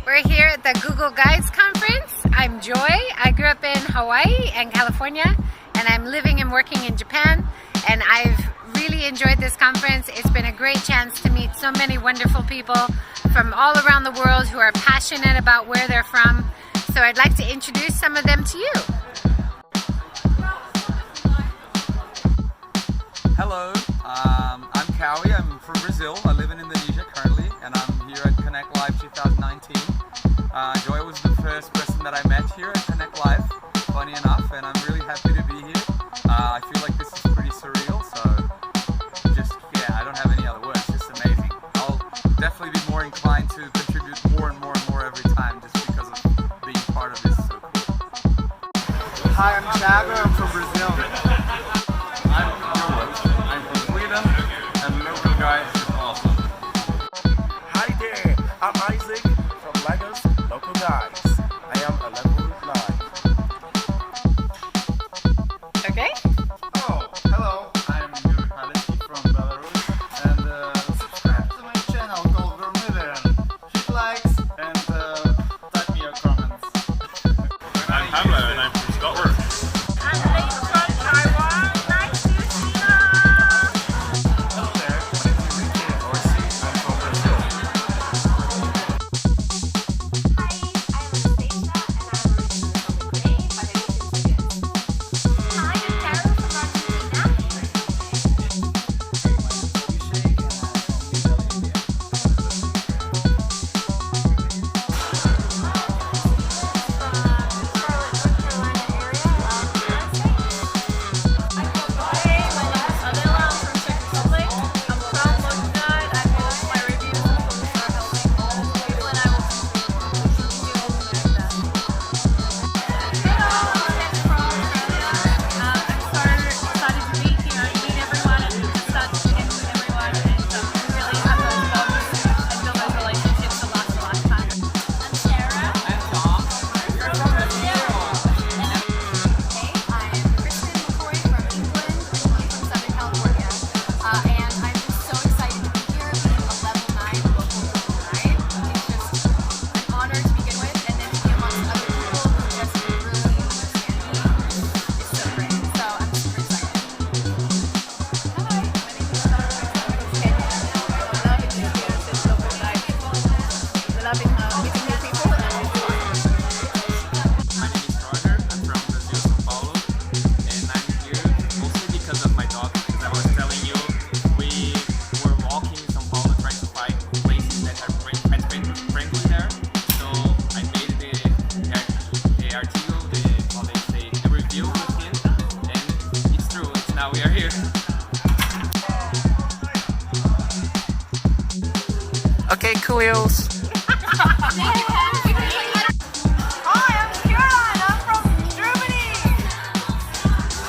We're here at the Google Guides conference. I'm Joy. I grew up in Hawaii and California, and I'm living and working in Japan, and I've really enjoyed this conference. It's been a great chance to meet so many wonderful people from all around the world who are passionate about where they're from. So I'd like to introduce some of them to you. Hello, I'm Cowie. I'm from Brazil. I live in Indonesia currently, and I'm here at Connect Live 2019. Joy was the first person that I met here at Connect Live, funny enough, and I'm really happy to be here. I feel like this is pretty surreal, so I don't have any other words, just amazing. I'll definitely be more inclined to contribute more and more every time just because of being part of this. So cool. Hi, I'm Thiago. I'm from Brazil. I'm from Sweden, and LocalGuides is awesome. Hi there. I'm Isaac from Lagos LocalGuides. I am a level 9. Okay. Oh, hello. I'm Yuri Haleki from Belarus, and subscribe to my channel called Gourmet. Hit likes and type me your comments. I'm Pablo, and I'm from Scotland. I'm Lee from Taiwan. Nice to see you. Hello there. My name is Enrique Orsi. I'm from Brazil. Hi, I'm Anastasia, and I'm originally from Ukraine, but I live in Sweden. Hi, I'm Carol from Argentina. Okay, coolios. Hi, I'm Caroline. I'm from Germany.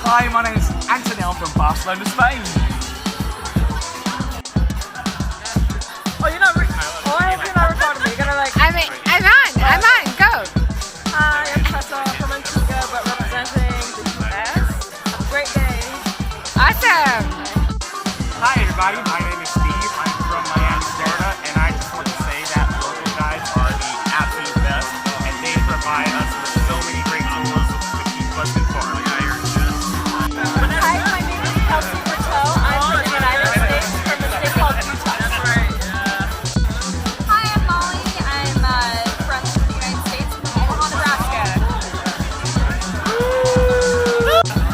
Hi, my name is Antonel from Barcelona, Spain. Oh, you're not why have you not recorded me? You're gonna like... I'm on, go. Hi, I'm Tessa from Antigua, but representing the US. Have a great day. Awesome. Hi, everybody. My name is Steve. I'm from Miami, Florida, and I just want to say that local guides are the absolute best, and they provide us with so many great tools to keep us informed. Hi, my name is Kelsey Bertel. I'm from the United States, from a state called Utah. Hi, I'm Molly. I'm from the United States, from Omaha, Nebraska.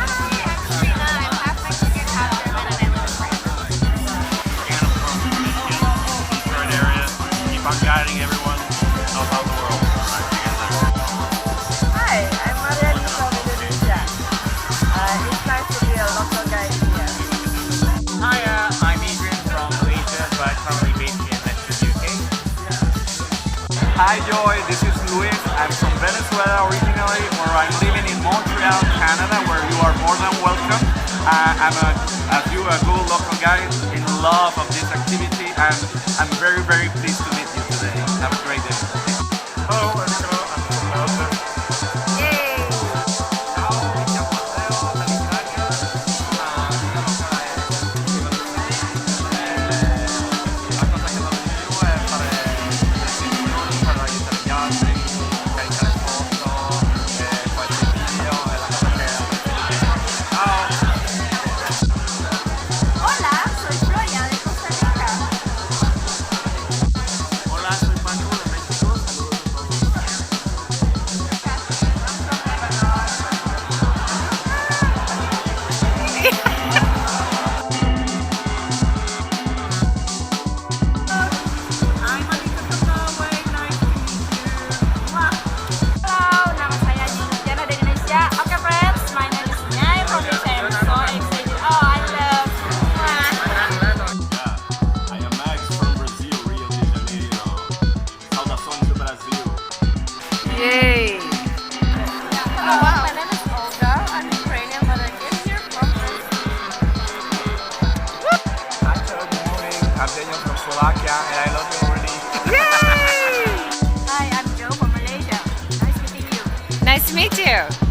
Hi, I'm Trina. I'm half Mexican, half German, and I live in France. Detroit area. Keep on guiding everyone about the world. Hi, I'm Marian from Indonesia. It's nice to be a local guide here. Hi, I'm Adrian from Malaysia, but currently based in Manchester, UK. Hi, Joy. This is Luis. I'm from Venezuela originally, where I'm living in Montreal, Canada, where you are more than welcome. I'm a Google local guide in love of this activity, and I'm very pleased to meet you today. Have a great day. Hello, I'm from Belgium. Yay. La cosa che lo dicevo è fare recensioni per gli you.